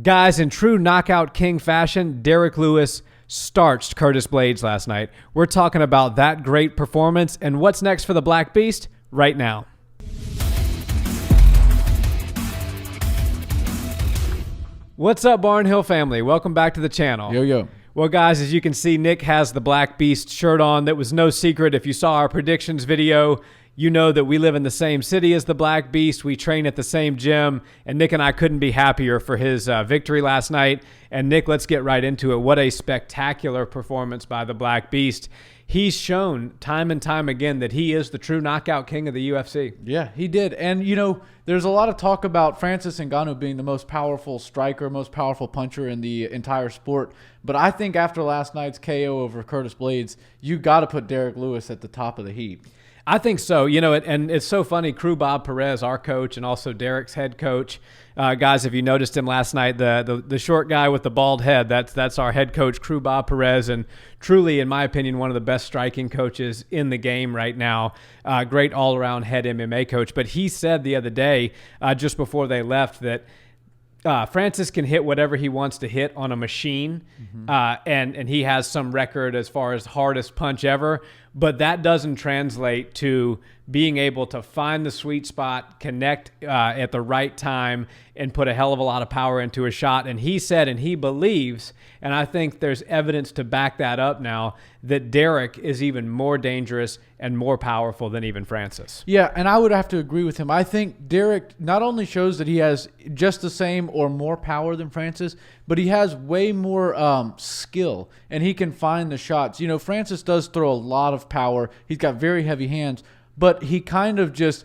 Guys, in true knockout king fashion, Derrick Lewis starched Curtis Blaydes last night. We're talking about that great performance and what's next for the Black Beast right now. What's up, Barnhill family? Welcome back to the channel. Yo. Well, guys, as you can see, Nick has the Black Beast shirt on. That was no secret. If you saw our predictions video, you know that we live in the same city as the Black Beast. We train at the same gym, and Nick and I couldn't be happier for his victory last night. And Nick, let's get right into it. What a spectacular performance by the Black Beast. He's shown time and time again that he is the true knockout king of the UFC. Yeah, he did. And, you know, there's a lot of talk about Francis Ngannou being the most powerful striker, most powerful puncher in the entire sport. But I think after last night's KO over Curtis Blaydes, you got to put Derrick Lewis at the top of the heap. I think so. You know, and it's so funny. Crew Bob Perez, our coach, and also Derrick's head coach. Guys, if you noticed him last night, the short guy with the bald head, that's our head coach, Crew Bob Perez, and truly, in my opinion, one of the best striking coaches in the game right now. Great all-around head MMA coach. But he said the other day, just before they left, that Francis can hit whatever he wants to hit on a machine, and he has some record as far as hardest punch ever, but that doesn't translate to being able to find the sweet spot, connect at the right time, and put a hell of a lot of power into a shot. And he said, and he believes, and I think there's evidence to back that up now, that Derrick is even more dangerous and more powerful than even Francis. Yeah, and I would have to agree with him. I think Derrick not only shows that he has just the same or more power than Francis, but he has way more skill, and he can find the shots. You know, Francis does throw a lot of power. He's got very heavy hands, but he kind of just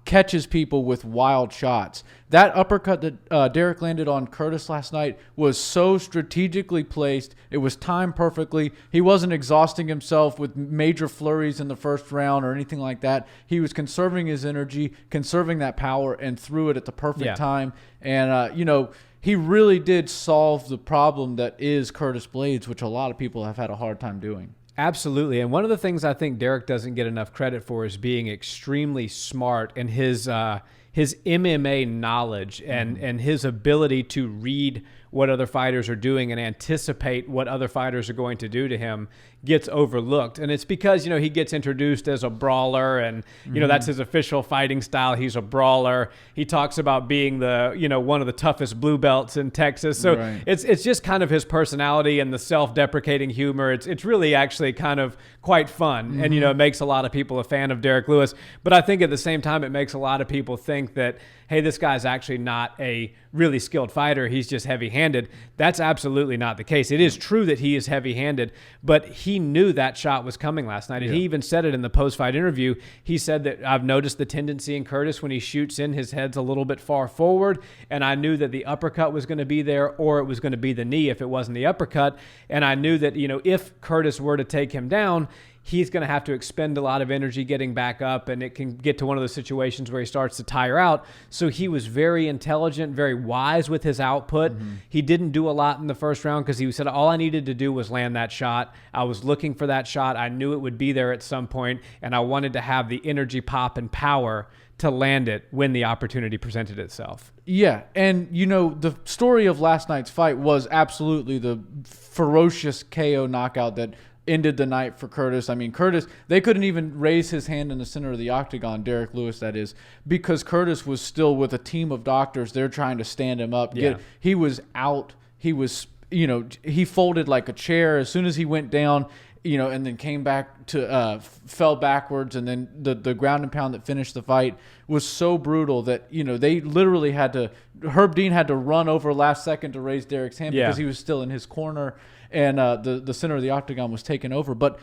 catches people with wild shots. That uppercut that Derrick landed on Curtis last night was so strategically placed. It was timed perfectly. He wasn't exhausting himself with major flurries in the first round or anything like that. He was conserving his energy, conserving that power, and threw it at the perfect time. And, you know, he really did solve the problem that is Curtis Blaydes, which a lot of people have had a hard time doing. Absolutely. And one of the things I think Derrick doesn't get enough credit for is being extremely smart in his MMA knowledge and his ability to read what other fighters are doing and anticipate what other fighters are going to do to him gets overlooked. And it's because, you know, he gets introduced as a brawler and, you know, that's his official fighting style. He's a brawler. He talks about being the, you know, one of the toughest blue belts in Texas. So it's just kind of his personality and the self-deprecating humor. It's really actually kind of quite fun. And, you know, it makes a lot of people a fan of Derrick Lewis. But I think at the same time, it makes a lot of people think that, hey, this guy's actually not a really skilled fighter. He's just heavy-handed. That's absolutely not the case. It is true that he is heavy-handed, but he knew that shot was coming last night. And he even said it in the post-fight interview. He said that I've noticed the tendency in Curtis when he shoots in, his head's a little bit far forward, and I knew that the uppercut was going to be there or it was going to be the knee if it wasn't the uppercut. And I knew that, you know, if Curtis were to take him down, he's going to have to expend a lot of energy getting back up, and it can get to one of those situations where he starts to tire out. So he was very intelligent, very wise with his output. He didn't do a lot in the first round because he said, all I needed to do was land that shot. I was looking for that shot. I knew it would be there at some point, and I wanted to have the energy, pop, and power to land it when the opportunity presented itself. Yeah, and, you know, the story of last night's fight was absolutely the ferocious KO knockout that ended the night for Curtis. I mean, Curtis, they couldn't even raise his hand in the center of the octagon, Derrick Lewis, that is, because Curtis was still with a team of doctors. They're trying to stand him up. He was out. He was, you know, he folded like a chair as soon as he went down, you know, and then came back to, fell backwards. And then the ground and pound that finished the fight was so brutal that, you know, they literally had to, Herb Dean had to run over last second to raise Derrick's hand because he was still in his corner. And the center of the octagon was taken over. But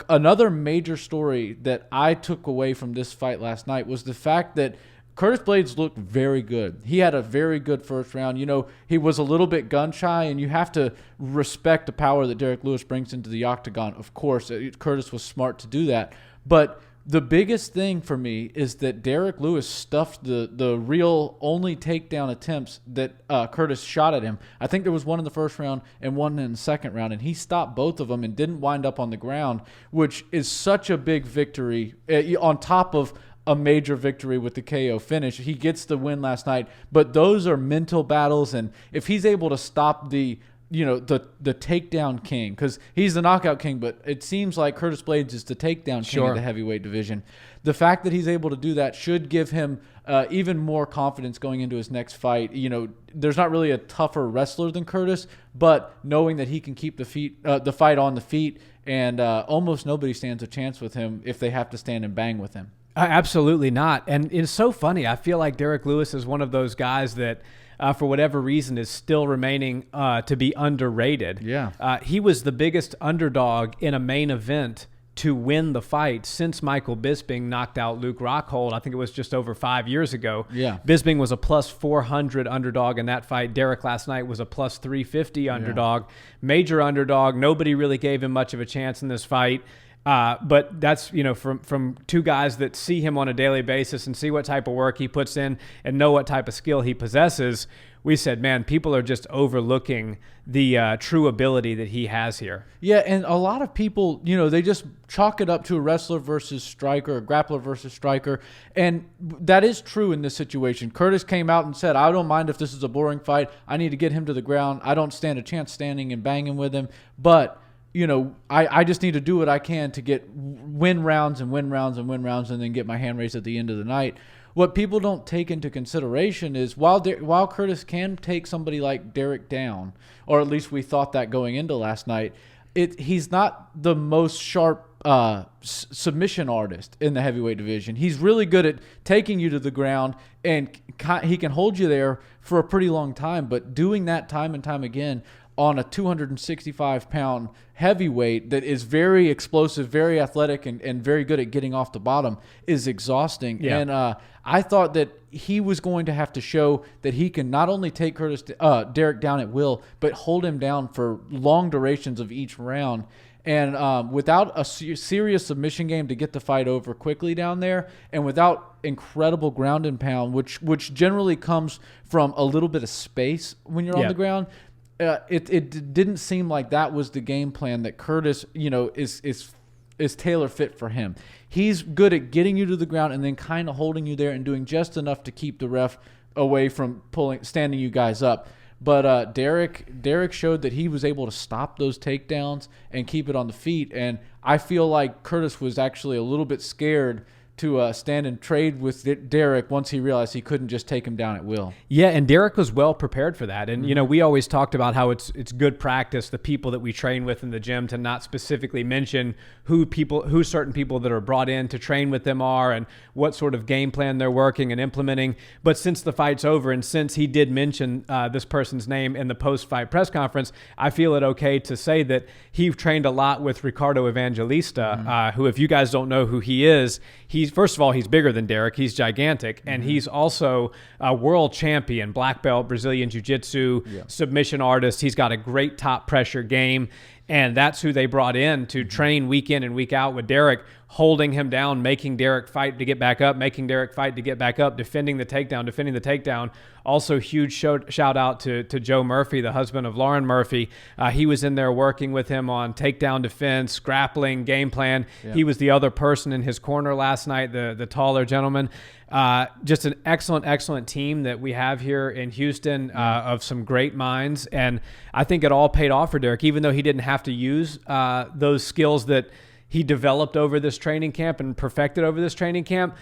another major story that I took away from this fight last night was the fact that Curtis Blaydes looked very good. He had a very good first round. You know, he was a little bit gun shy, and you have to respect the power that Derrick Lewis brings into the octagon. Of course, Curtis was smart to do that. But the biggest thing for me is that Derrick Lewis stuffed the real only takedown attempts that Curtis shot at him. I think there was one in the first round and one in the second round, and he stopped both of them and didn't wind up on the ground, which is such a big victory on top of a major victory with the KO finish. He gets the win last night, but those are mental battles, and if he's able to stop the takedown king, because he's the knockout king, but it seems like Curtis Blaydes is the takedown king of the heavyweight division. The fact that he's able to do that should give him even more confidence going into his next fight. There's not really a tougher wrestler than Curtis, but knowing that he can keep the fight on the feet, and almost nobody stands a chance with him if they have to stand and bang with him. Absolutely not. And it's so funny. I feel like Derrick Lewis is one of those guys that, for whatever reason, is still remaining to be underrated. Yeah. He was the biggest underdog in a main event to win the fight since Michael Bisping knocked out Luke Rockhold. I think it was just over 5 years ago. Yeah. Bisping was a plus 400 underdog in that fight. Derrick last night was a plus 350 underdog. Major underdog. Nobody really gave him much of a chance in this fight. But that's, from two guys that see him on a daily basis and see what type of work he puts in and know what type of skill he possesses. We said, man, people are just overlooking the true ability that he has here. Yeah, and a lot of people, they just chalk it up to a wrestler versus striker, a grappler versus striker, and that is true in this situation. Curtis came out and said, I don't mind if this is a boring fight. I need to get him to the ground. I don't stand a chance standing and banging with him, but I just need to do what I can to win rounds and then get my hand raised at the end of the night. What people don't take into consideration is while Curtis can take somebody like Derrick down, or at least we thought that going into last night, he's not the most sharp submission artist in the heavyweight division. He's really good at taking you to the ground, and he can hold you there for a pretty long time, but doing that time and time again on a 265-pound heavyweight that is very explosive, very athletic, and very good at getting off the bottom is exhausting. Yeah. And I thought that he was going to have to show that he can not only take Derrick down at will, but hold him down for long durations of each round. And without a serious submission game to get the fight over quickly down there, and without incredible ground and pound, which generally comes from a little bit of space when you're on the ground, it didn't seem like that was the game plan that Curtis, is tailor fit for him. He's good at getting you to the ground and then kind of holding you there and doing just enough to keep the ref away from standing you guys up. But Derrick showed that he was able to stop those takedowns and keep it on the feet. And I feel like Curtis was actually a little bit scared to stand and trade with Derrick once he realized he couldn't just take him down at will. Yeah, and Derrick was well prepared for that. And, we always talked about how it's good practice, the people that we train with in the gym, to not specifically mention who certain people that are brought in to train with them are and what sort of game plan they're working and implementing. But since the fight's over, and since he did mention this person's name in the post-fight press conference, I feel it okay to say that he trained a lot with Ricardo Evangelista, who, if you guys don't know who he is, first of all, he's bigger than Derrick. He's gigantic. And he's also a world champion, black belt, Brazilian jiu-jitsu, submission artist. He's got a great top pressure game. And that's who they brought in to train week in and week out with Derrick, holding him down, making Derrick fight to get back up, defending the takedown. Also, huge shout out to Joe Murphy, the husband of Lauren Murphy. He was in there working with him on takedown defense, grappling, game plan. Yeah. He was the other person in his corner last night, the taller gentleman. Just an excellent team that we have here in Houston of some great minds. And I think it all paid off for Derrick, even though he didn't have to use those skills that he developed over this training camp and perfected over this training camp.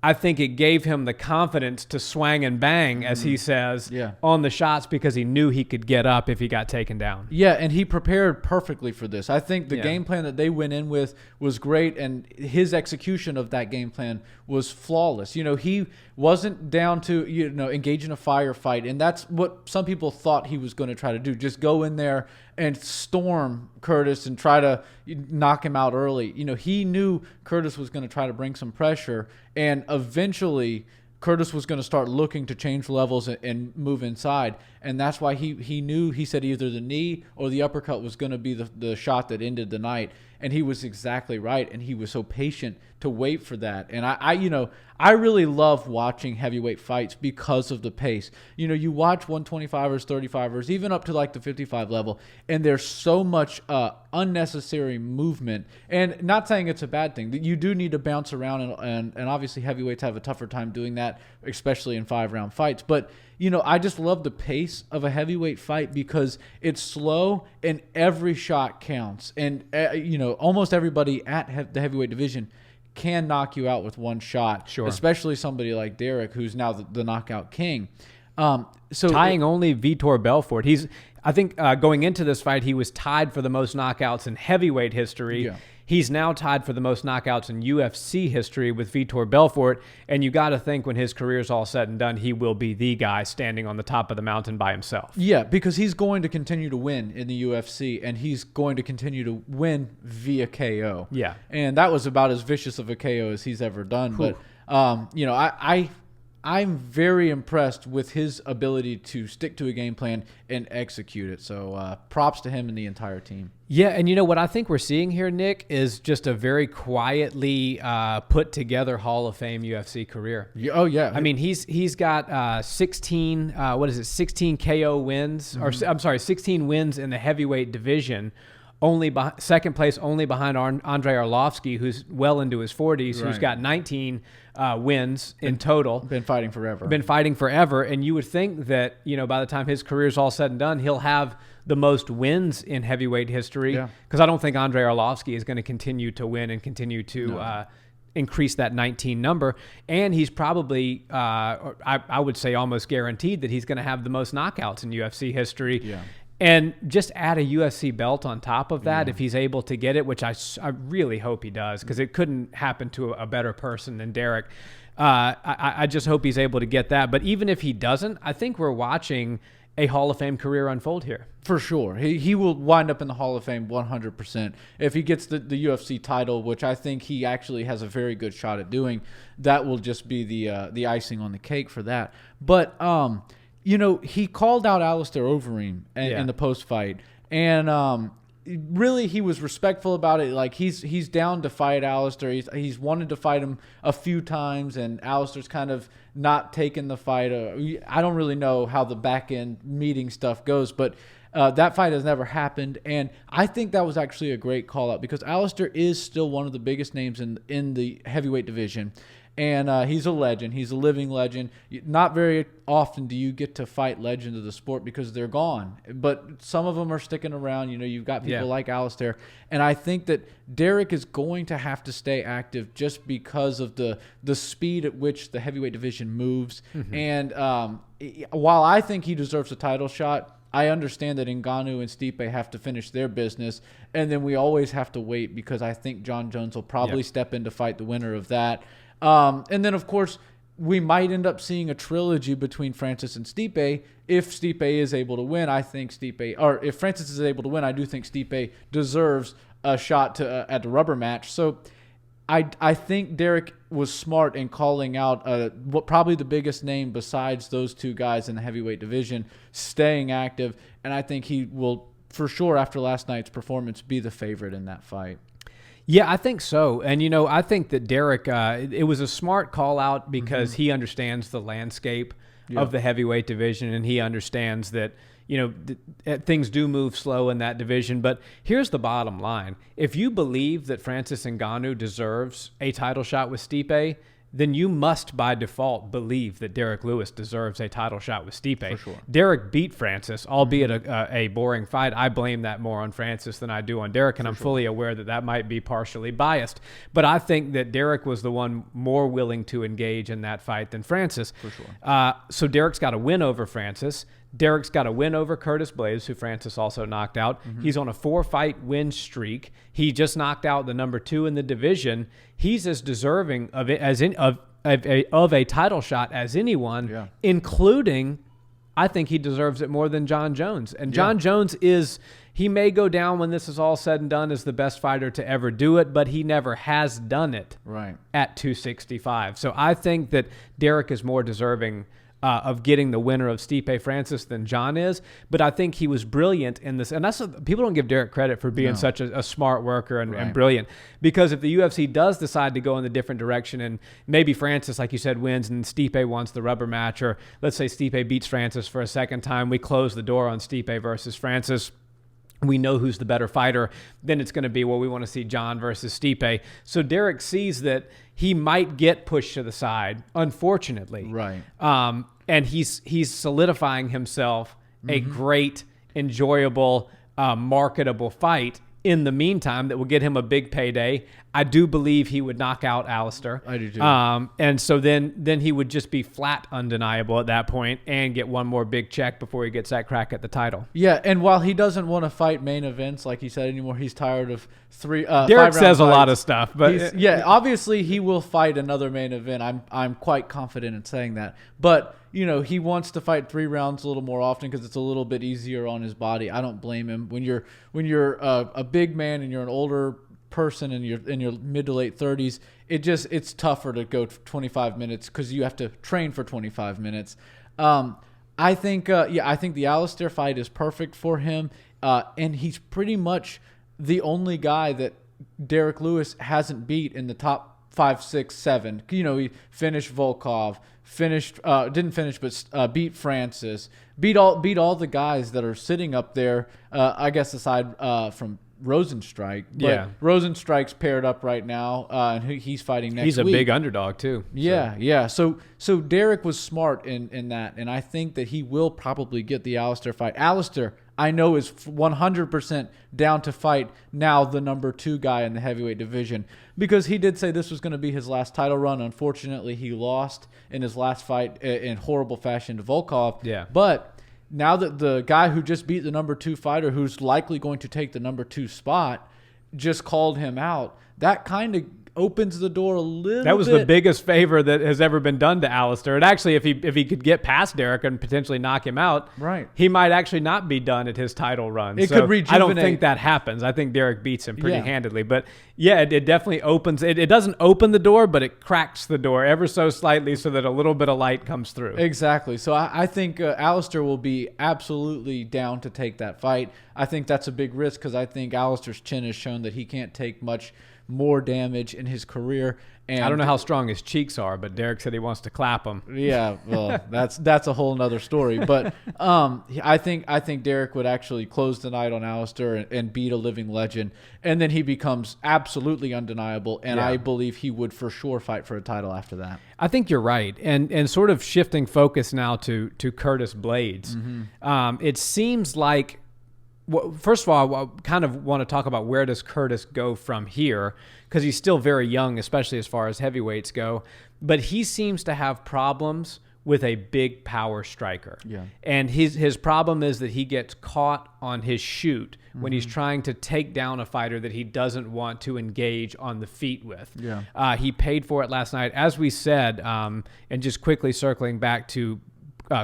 I think it gave him the confidence to swang and bang, as he says, on the shots, because he knew he could get up if he got taken down. Yeah, and he prepared perfectly for this. I think the game plan that they went in with was great, and his execution of that game plan was flawless. He wasn't down to engage in a firefight, and that's what some people thought he was going to try to do. Just go in there and storm Curtis and try to knock him out early. He knew Curtis was going to try to bring some pressure, and eventually Curtis was going to start looking to change levels and move inside. and that's why he knew. He said either the knee or the uppercut was going to be the shot that ended the night, and he was exactly right. And he was so patient to wait for that. And I really love watching heavyweight fights because of the pace. You watch 125ers, 35ers, even up to like the 55 level, and there's so much unnecessary movement. And not saying it's a bad thing. You do need to bounce around, and obviously heavyweights have a tougher time doing that, especially in 5-round fights. But I just love the pace of a heavyweight fight because it's slow and every shot counts. And almost everybody at the heavyweight division can knock you out with one shot, sure. Especially somebody like Derrick, who's now the knockout king. So tying only Vitor Belfort. I think going into this fight, he was tied for the most knockouts in heavyweight history. Yeah. He's now tied for the most knockouts in UFC history with Vitor Belfort. And you got to think when his career's all said and done, he will be the guy standing on the top of the mountain by himself. Yeah, because he's going to continue to win in the UFC, and he's going to continue to win via KO. Yeah. And that was about as vicious of a KO as he's ever done. Whew. But, I'm very impressed with his ability to stick to a game plan and execute it. So props to him and the entire team. Yeah, and what I think we're seeing here, Nick, is just a very quietly put together Hall of Fame UFC career. Oh yeah. I mean, he's got 16 KO wins, or I'm sorry, 16 wins in the heavyweight division. Second place only behind Andrei Arlovsky, who's well into his 40s, who's got 19 wins in total. Been fighting forever. And you would think that, by the time his career's all said and done, he'll have the most wins in heavyweight history. Because I don't think Andrei Arlovsky is going to continue to win and continue to increase that 19 number. And he's probably, I would say almost guaranteed that he's going to have the most knockouts in UFC history. Yeah. And just add a UFC belt on top of that if he's able to get it, which I really hope he does, because it couldn't happen to a better person than Derrick. I just hope he's able to get that. But even if he doesn't, I think we're watching a Hall of Fame career unfold here. For sure. He will wind up in the Hall of Fame 100%. If he gets the UFC title, which I think he actually has a very good shot at doing, that will just be the icing on the cake for that. But he called out Alistair Overeeem in the post-fight, and really he was respectful about it. Like he's down to fight Alistair. He's wanted to fight him a few times, and Alistair's kind of not taking the fight. I don't really know how the back-end meeting stuff goes, but that fight has never happened, and I think that was actually a great call-out because Alistair is still one of the biggest names in the heavyweight division. And he's a legend. He's a living legend. Not very often do you get to fight legends of the sport because they're gone. But some of them are sticking around. You've got people like Alistair. And I think that Derrick is going to have to stay active just because of the speed at which the heavyweight division moves. Mm-hmm. And while I think he deserves a title shot, I understand that Ngannou and Stipe have to finish their business. And then we always have to wait because I think John Jones will probably step in to fight the winner of that. And then, of course, we might end up seeing a trilogy between Francis and Stipe. If Stipe is able to win, if Francis is able to win, I do think Stipe deserves a shot at the rubber match. So I think Derrick was smart in calling out probably the biggest name besides those two guys in the heavyweight division, staying active. And I think he will, for sure, after last night's performance, be the favorite in that fight. Yeah, I think so. And, I think that Derrick, it was a smart call out because he understands the landscape of the heavyweight division, and he understands that, things do move slow in that division. But here's the bottom line. If you believe that Francis Ngannou deserves a title shot with Stipe, then you must by default believe that Derrick Lewis deserves a title shot with Stipe. For sure. Derrick beat Francis, albeit a boring fight. I blame that more on Francis than I do on Derrick, and I'm fully aware that might be partially biased. But I think that Derrick was the one more willing to engage in that fight than Francis. For sure. So Derrick's got a win over Francis. Derrick's got a win over Curtis Blaydes, who Francis also knocked out. Mm-hmm. He's on a 4-fight win streak. He just knocked out the number 2 in the division. He's as deserving of it of a title shot as anyone, including, I think he deserves it more than John Jones. And John Jones he may go down when this is all said and done as the best fighter to ever do it, but he never has done it at 265. So I think that Derrick is more deserving of getting the winner of Stipe Francis than John is, but I think he was brilliant in this. And that's people don't give Derrick credit for being such a smart worker and brilliant, because if the UFC does decide to go in a different direction and maybe Francis, like you said, wins and Stipe wants the rubber match, or let's say Stipe beats Francis for a second time, we close the door on Stipe versus Francis, we know who's the better fighter, then it's going to be, well, we want to see John versus Stipe. So Derrick sees that he might get pushed to the side, unfortunately. Right. And he's solidifying himself a great, enjoyable, marketable fight in the meantime that will get him a big payday. I do believe he would knock out Alistair. I do too. And so then he would just be flat undeniable at that point and get one more big check before he gets that crack at the title. Yeah, and while he doesn't want to fight main events, like he said, anymore, he's tired of Derrick says a lot of stuff, but obviously he will fight another main event. I'm quite confident in saying that. But he wants to fight 3 rounds a little more often because it's a little bit easier on his body. I don't blame him. When you're a big man and you're an older person and you're in your mid to late 30s, it's tougher to go 25 minutes because you have to train for 25 minutes. I think the Alistair fight is perfect for him, and he's pretty much the only guy that Derrick Lewis hasn't beat in the top 5, 6, 7. He finished Volkov, didn't finish, but beat Francis, beat all the guys that are sitting up there. I guess aside from Rosenstrike. But Rosenstrike's paired up right now, and he's fighting next week. He's a big underdog too. Yeah. So Derrick was smart in that, and I think that he will probably get the Alistair fight. Alistair, I know, is 100% down to fight now the number 2 guy in the heavyweight division, because he did say this was going to be his last title run. Unfortunately, he lost in his last fight in horrible fashion to Volkov. Yeah. But now that the guy who just beat the number 2 fighter, who's likely going to take the number 2 spot, just called him out, that kind of opens the door a little bit. That was the biggest favor that has ever been done to Alistair. And actually, if he could get past Derrick and potentially knock him out, right, he might actually not be done at his title run. It could rejuvenate. I don't think that happens. I think Derrick beats him pretty handedly. But yeah, it definitely opens. It doesn't open the door, but it cracks the door ever so slightly so that a little bit of light comes through. Exactly. So I think Alistair will be absolutely down to take that fight. I think that's a big risk because I think Alistair's chin has shown that he can't take much more damage in his career. And I don't know how strong his cheeks are, but Derrick said he wants to clap them. Yeah, well, that's a whole nother story. But I think Derrick would actually close the night on Alistair and beat a living legend, and then he becomes absolutely undeniable. And I believe he would for sure fight for a title after that. I think you're right, and sort of shifting focus now to Curtis Blaydes. It seems like. Well, first of all, I kind of want to talk about where does Curtis go from here, because he's still very young, especially as far as heavyweights go. But he seems to have problems with a big power striker. Yeah. And his problem is that he gets caught on his shoot when he's trying to take down a fighter that he doesn't want to engage on the feet with. Yeah. He paid for it last night. As we said, and just quickly circling back to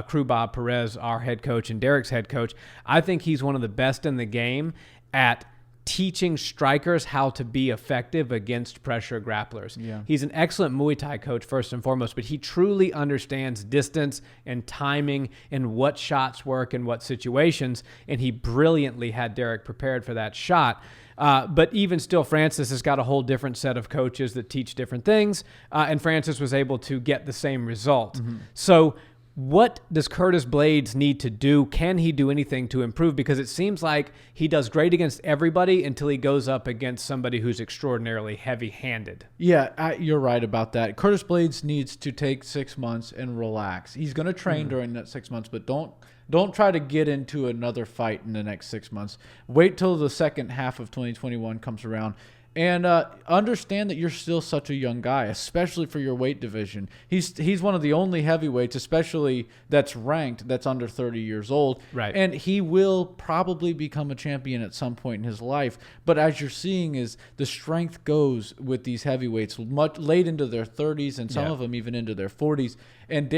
Crew Bob Perez, our head coach and Derrick's head coach, I think he's one of the best in the game at teaching strikers how to be effective against pressure grapplers. Yeah. He's an excellent Muay Thai coach first and foremost, but he truly understands distance and timing and what shots work in what situations, and he brilliantly had Derrick prepared for that shot. But even still, Francis has got a whole different set of coaches that teach different things, and Francis was able to get the same result. So what does Curtis Blaydes need to do? Can he do anything to improve? Because it seems like he does great against everybody until he goes up against somebody who's extraordinarily heavy-handed. Yeah, you're right about that. Curtis Blaydes needs to take 6 months and relax. He's going to train during that 6 months, but don't try to get into another fight in the next 6 months. Wait till the second half of 2021 comes around. And understand that you're still such a young guy, especially for your weight division. He's one of the only heavyweights, especially that's ranked, that's under 30 years old. Right. And he will probably become a champion at some point in his life. But as you're seeing, is the strength goes with these heavyweights much late into their 30s, and some of them even into their 40s. And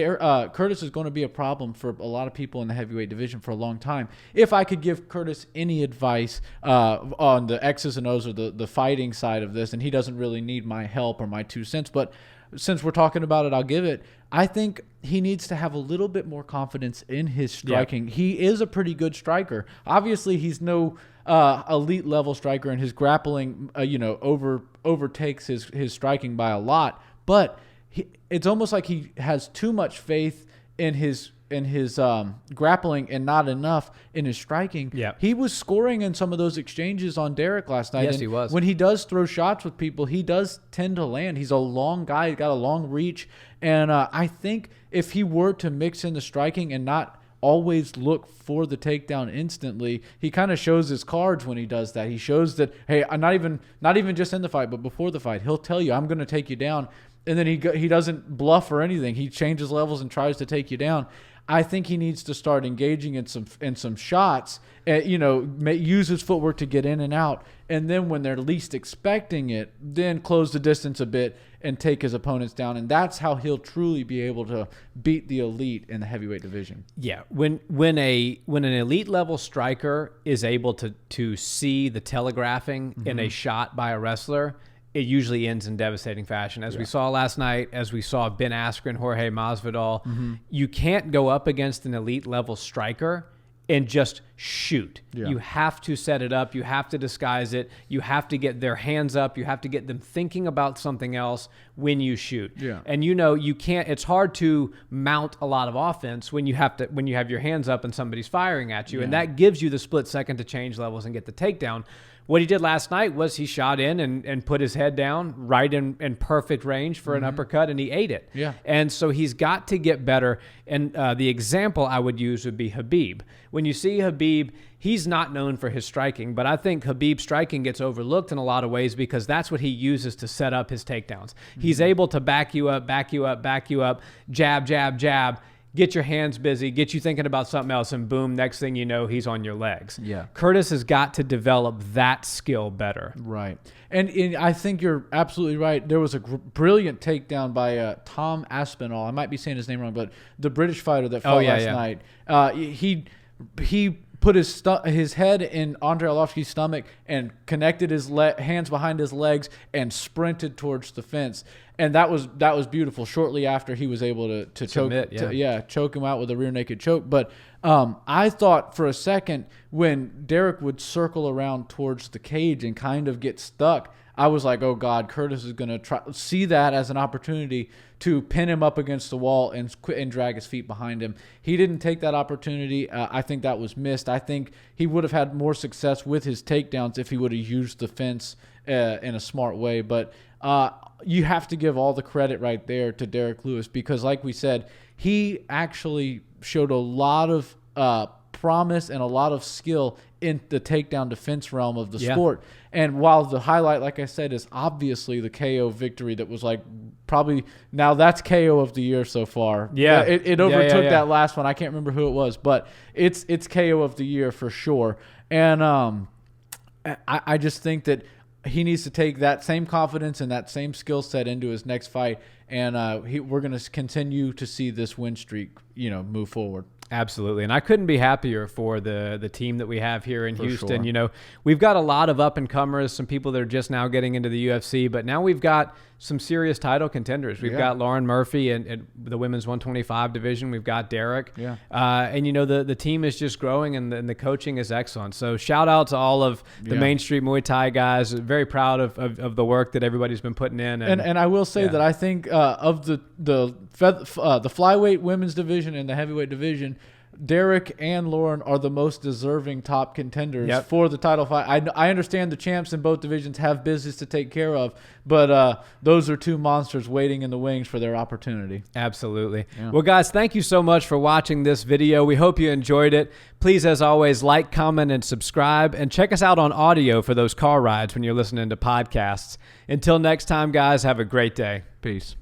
Curtis is going to be a problem for a lot of people in the heavyweight division for a long time. If I could give Curtis any advice on the X's and O's or the fighting striking side of this, and he doesn't really need my help or my 2 cents. But since we're talking about it, I'll give it. I think he needs to have a little bit more confidence in his striking. Yeah. He is a pretty good striker. Obviously, he's no elite level striker, and his grappling, overtakes his striking by a lot. But it's almost like he has too much faith in his grappling and not enough in his striking. Yeah. He was scoring in some of those exchanges on Derrick last night. Yes, and he was. When he does throw shots with people, he does tend to land. He's a long guy. He's got a long reach. And I think if he were to mix in the striking and not always look for the takedown instantly, he kind of shows his cards when he does that. He shows that, hey, I'm not even just in the fight, but before the fight, he'll tell you, I'm going to take you down. And then he doesn't bluff or anything. He changes levels and tries to take you down. I think he needs to start engaging in some shots, use his footwork to get in and out, and then when they're least expecting it, then close the distance a bit and take his opponents down. And that's how he'll truly be able to beat the elite in the heavyweight division. Yeah, when an elite level striker is able to see the telegraphing in a shot by a wrestler, it usually ends in devastating fashion. As we saw last night, as we saw Ben Askren, Jorge Masvidal, you can't go up against an elite level striker and just shoot. Yeah. You have to set it up. You have to disguise it. You have to get their hands up. You have to get them thinking about something else when you shoot. Yeah. And you can't, it's hard to mount a lot of offense when you have your hands up and somebody's firing at you. Yeah. And that gives you the split second to change levels and get the takedown. What he did last night was he shot in and put his head down right in perfect range for an uppercut, and he ate it. Yeah. And so he's got to get better. And the example I would use would be Khabib. When you see Khabib, he's not known for his striking, but I think Khabib's striking gets overlooked in a lot of ways because that's what he uses to set up his takedowns. He's able to back you up, jab, jab, jab, get your hands busy, get you thinking about something else, and boom, next thing you know, he's on your legs. Yeah. Curtis has got to develop that skill better. Right. And I think you're absolutely right. There was a brilliant takedown by Tom Aspinall. I might be saying his name wrong, but the British fighter that fought last night. He put his head in Andrei Arlovski's stomach and connected his hands behind his legs and sprinted towards the fence. And that was beautiful. Shortly after, he was able to choke him out with a rear naked choke. But I thought for a second when Derrick would circle around towards the cage and kind of get stuck, I was like, oh God, Curtis is going to see that as an opportunity to pin him up against the wall and drag his feet behind him. He didn't take that opportunity. I think that was missed. I think he would have had more success with his takedowns if he would have used the fence in a smart way. But you have to give all the credit right there to Derrick Lewis because, like we said, he actually showed a lot of promise and a lot of skill in the takedown defense realm of the sport. And while the highlight, like I said, is obviously the KO victory that was like probably now that's KO of the year so far. Yeah. It overtook that last one. I can't remember who it was, but it's KO of the year for sure. And I just think that he needs to take that same confidence and that same skill set into his next fight. And we're going to continue to see this win streak, move forward. Absolutely. And I couldn't be happier for the team that we have here in Houston. Sure. We've got a lot of up-and-comers, some people that are just now getting into the UFC, but now we've got some serious title contenders. We've got Lauren Murphy in the women's 125 division. We've got Derrick. Yeah. And, the team is just growing and the coaching is excellent. So shout out to all of the Main Street Muay Thai guys. Very proud of the work that everybody's been putting in. And I will say that I think of the flyweight women's division and the heavyweight division, Derrick and Lauren are the most deserving top contenders for the title fight. I understand the champs in both divisions have business to take care of, but those are two monsters waiting in the wings for their opportunity. Absolutely. Yeah. Well, guys, thank you so much for watching this video. We hope you enjoyed it. Please, as always, like, comment, and subscribe, and check us out on audio for those car rides when you're listening to podcasts. Until next time, guys, have a great day. Peace.